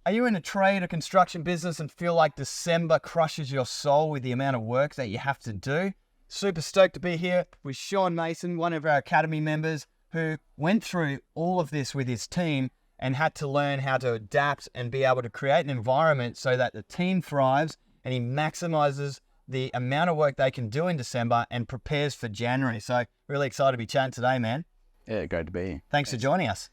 Are you in a trade or construction business and feel like December crushes your soul with the amount of work that you have to do? Super stoked to be here with Sean Mason, one of our Academy members who went through all of this with his team and had to learn how to adapt and be able to create an environment so that the team thrives and he maximizes the amount of work they can do in December and prepares for January. So really excited to be chatting today, man. Yeah, great to be here. Thanks for joining us.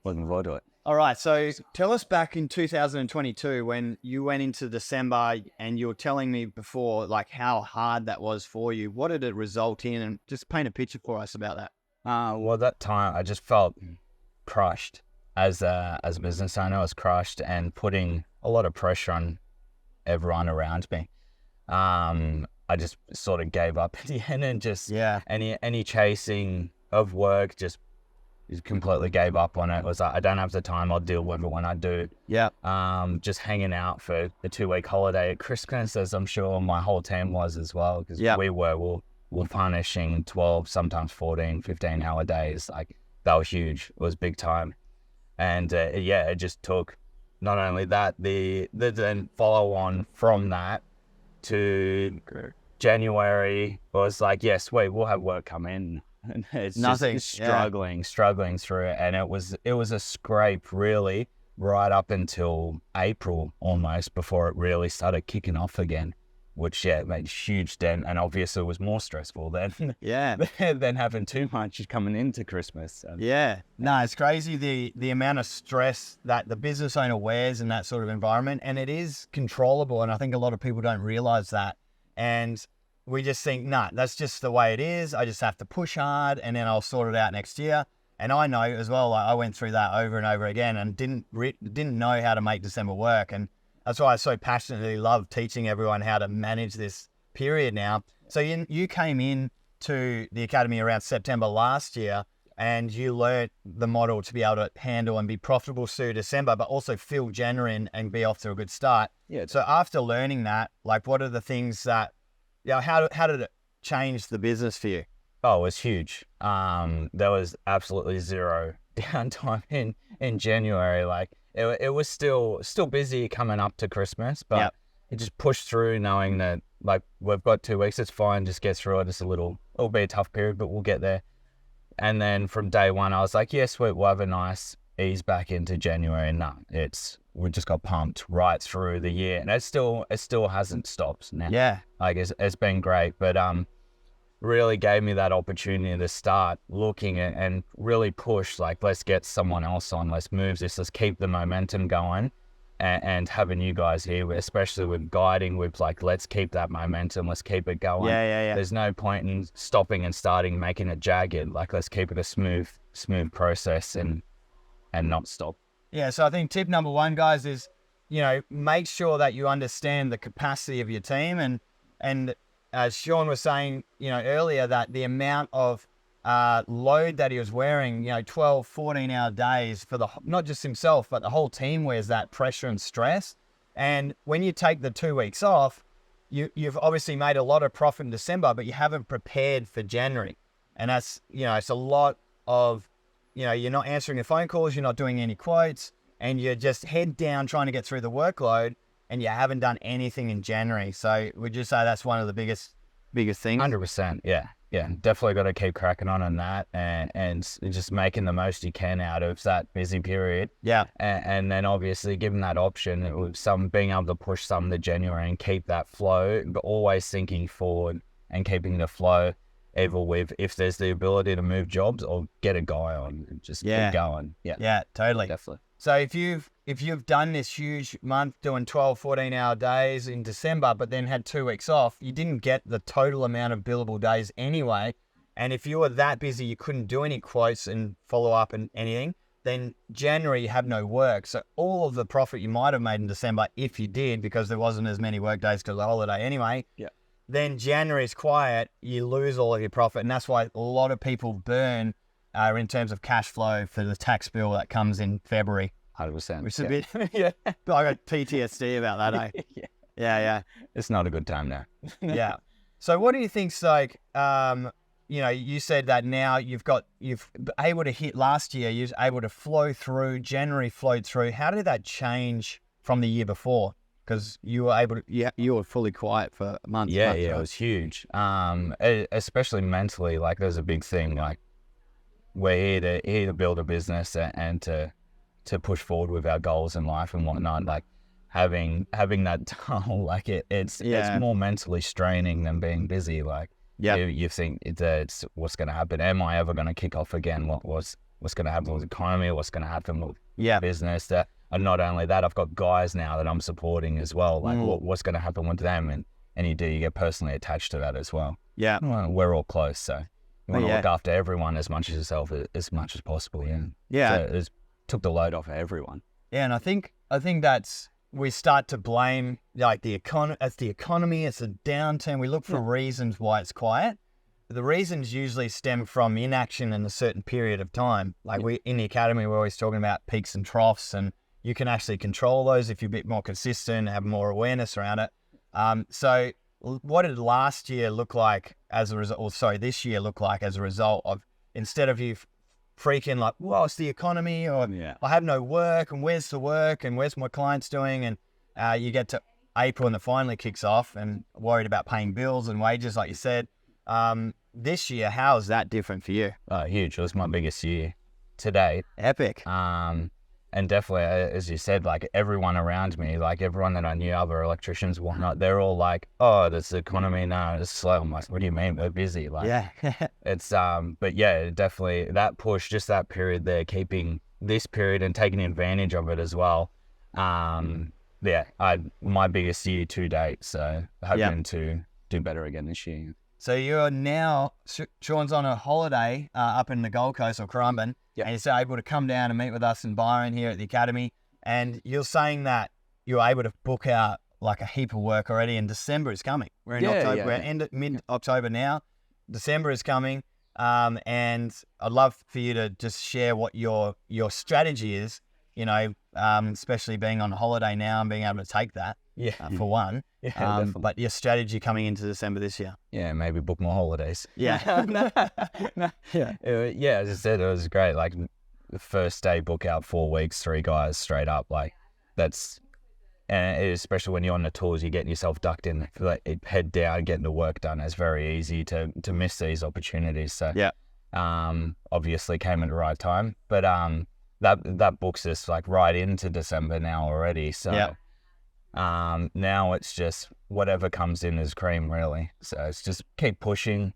Looking forward to it. All right, so tell us back in 2022 when you went into December and you were telling me before like how hard that was for you. What did it result in? And just paint a picture for us about that. Well, that time I just felt crushed as a business owner. I was crushed and putting a lot of pressure on everyone around me. I just sort of gave up at the end and just any chasing of work just completely gave up on it. It was like, I don't have the time, I'll deal with it when I do. Yeah. Just hanging out for the 2-week holiday at Christmas, as I'm sure my whole team was as well, because we were punishing 12, sometimes 14, 15-hour days. Like, that was huge. It was big time. And it just took not only that, the then follow on from that to January was like, yes, we'll have work come in. And it's nothing, just struggling through it. And it was a scrape really right up until April almost before it really started kicking off again, which made a huge dent, and obviously it was more stressful than than having too much coming into Christmas. No, it's crazy the amount of stress that the business owner wears in that sort of environment, and it is controllable, and I think a lot of people don't realize that. And we just think, nah, that's just the way it is. I just have to push hard and then I'll sort it out next year. And I know as well, like, I went through that over and over again and didn't know how to make December work. And that's why I so passionately love teaching everyone how to manage this period now. So you came in to the Academy around September last year and you learned the model to be able to handle and be profitable through December, but also fill January and be off to a good start. Yeah. So after learning that, like, what are the things that, how did it change the business for you? Oh, it was huge. There was absolutely zero downtime in January. Like, it was still busy coming up to Christmas, but it just pushed through knowing that, like, we've got 2 weeks, it's fine, just get through it. It'll be a tough period, but we'll get there. And then from day one, I was like, yes, we'll have a nice ease back into January. And we just got pumped right through the year, and it still hasn't stopped now. Yeah, like it's been great, but really gave me that opportunity to start looking at and really push, like, let's get someone else on, let's move this, let's keep the momentum going, and having you guys here, especially with guiding, with like, let's keep that momentum, let's keep it going. There's no point in stopping and starting making it jagged. Like, let's keep it a smooth process and not stop. Yeah, so I think tip number one, guys, is, make sure that you understand the capacity of your team. And as Sean was saying, earlier, that the amount of load that he was wearing, 12, 14-hour days for not just himself, but the whole team wears that pressure and stress. And when you take the 2 weeks off, you've obviously made a lot of profit in December, but you haven't prepared for January. And that's, it's a lot of, you're not answering the phone calls, you're not doing any quotes, and you're just head down trying to get through the workload, and you haven't done anything in January. So would you say that's one of the biggest things? 100%. Yeah. Definitely got to keep cracking on that and just making the most you can out of that busy period. Yeah. And then obviously given that option with being able to push some to January and keep that flow, but always thinking forward and keeping the flow. Either with, if there's the ability to move jobs or get a guy on and just keep going. Yeah, totally. Definitely. So if you've done this huge month doing 12, 14-hour days in December, but then had 2 weeks off, you didn't get the total amount of billable days anyway. And if you were that busy, you couldn't do any quotes and follow up and anything, then January you have no work. So all of the profit you might have made in December, if you did, because there wasn't as many work days because of the holiday anyway, then January's quiet, you lose all of your profit. And that's why a lot of people burn in terms of cash flow for the tax bill that comes in February. 100%. Which is a bit, I got PTSD about that, eh? Yeah. It's not a good time now. Yeah. So what do you think's like, you said that now you've able to hit last year, you're able to flow through, January flowed through. How did that change from the year before? Because you were able to, you were fully quiet for months. Yeah, right? it was huge. Especially mentally, like there's a big thing. Like we're here to build a business and to push forward with our goals in life and whatnot. Like having that tunnel, like it's more mentally straining than being busy. Like you think it's what's going to happen. Am I ever going to kick off again? What's going to happen with the economy? What's going to happen with business? And not only that, I've got guys now that I'm supporting as well. Like what's going to happen with them? And you get personally attached to that as well. Yeah. Well, we're all close. So you want to look after everyone as much as yourself, as much as possible. Yeah. So it took the load off of everyone. Yeah. And I think that's, we start to blame like it's the economy, it's a downturn. We look for reasons why it's quiet. The reasons usually stem from inaction in a certain period of time. Like we in the academy, we're always talking about peaks and troughs, and you can actually control those if you're a bit more consistent, have more awareness around it. So what did last year look like as a result, or sorry, this year look like as a result of, instead of you freaking like, well, it's the economy, or I have no work, and where's the work, and where's my clients doing, and you get to April and it finally kicks off, and worried about paying bills and wages, like you said. This year, how is that different for you? Huge. It was my biggest year to date. Epic. And definitely, as you said, like everyone around me, like everyone that I knew, other electricians and whatnot, they're all like, oh, this economy now is slow. I'm like, what do you mean? We're busy. Like, it's, but yeah, definitely that push, just that period there, keeping this period and taking advantage of it as well. My biggest year to date. So hoping to do better again this year. So you're now, Sean's on a holiday up in the Gold Coast or Currumbin, and he's able to come down and meet with us in Byron here at the academy. And you're saying that you're able to book out like a heap of work already, and December is coming. We're in October, we're mid-October now. December is coming, and I'd love for you to just share what your strategy is, especially being on holiday now and being able to take that. For one. But your strategy coming into December this year. Yeah, maybe book more holidays. Yeah. As I said, it was great. Like the first day, book out 4 weeks, 3 guys straight up. Like that's, and especially when you're on the tools, you're getting yourself ducked in, like head down, getting the work done. It's very easy to miss these opportunities. So obviously came at the right time, but that books us like right into December now already. So now it's just whatever comes in is cream, really. So it's just keep pushing,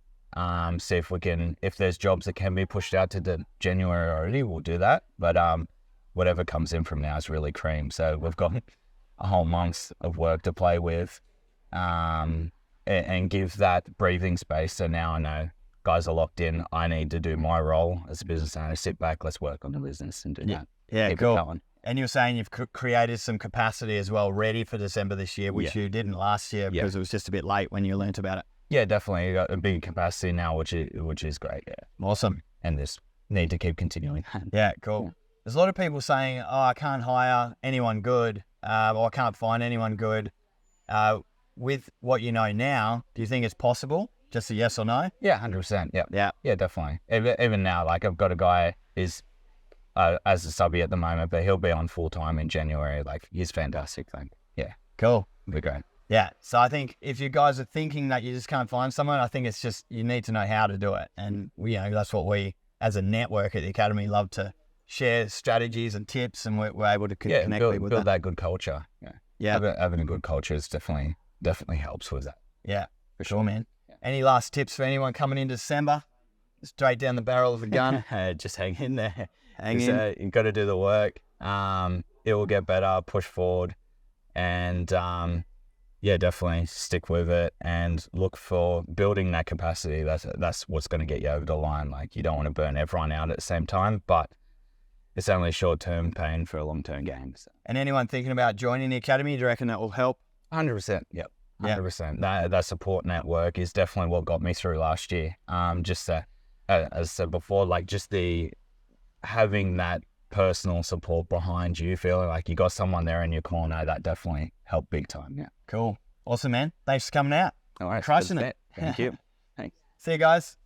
see if we can, if there's jobs that can be pushed out to January already, we'll do that. But whatever comes in from now is really cream. So we've got a whole month of work to play with, and give that breathing space. So now I know guys are locked in. I need to do my role as a business owner, sit back, let's work on the business and do that. Yeah, keep cool. it going. And you're saying you've created some capacity as well, ready for December this year, which you didn't last year because it was just a bit late when you learnt about it. Yeah, definitely. You got a big capacity now, which is great. Yeah. Awesome. And this need to keep continuing. Yeah, cool. Yeah. There's a lot of people saying, oh, I can't hire anyone good, or I can't find anyone good. With what you know now, do you think it's possible? Just a yes or no? Yeah, 100%. Yeah, definitely. Even now, like I've got a guy is as a subby at the moment, but he'll be on full time in January. Like he's fantastic. Like, cool. We're great. Yeah. So I think if you guys are thinking that you just can't find someone, I think it's just you need to know how to do it, and that's what we as a network at the academy love to share strategies and tips, and we're able to connect people with build that good culture. Having a good culture is definitely helps with that. Yeah, for sure, man. Yeah. Any last tips for anyone coming into December? Straight down the barrel of a gun. Just hang in there. In. You've got to do the work. It will get better. Push forward, and definitely stick with it and look for building that capacity. That's what's going to get you over the line. Like you don't want to burn everyone out at the same time, but it's only short-term pain for a long-term gain. So. And anyone thinking about joining the academy, do you reckon that will help? 100%. Yep. 100%. That support network is definitely what got me through last year. Just as I said before, like just having that personal support behind you, feeling like you got someone there in your corner, that definitely helped big time. Yeah. Cool. Awesome, man. Thanks for coming out. All right. Crushing it. Thank you. Thanks. See you guys.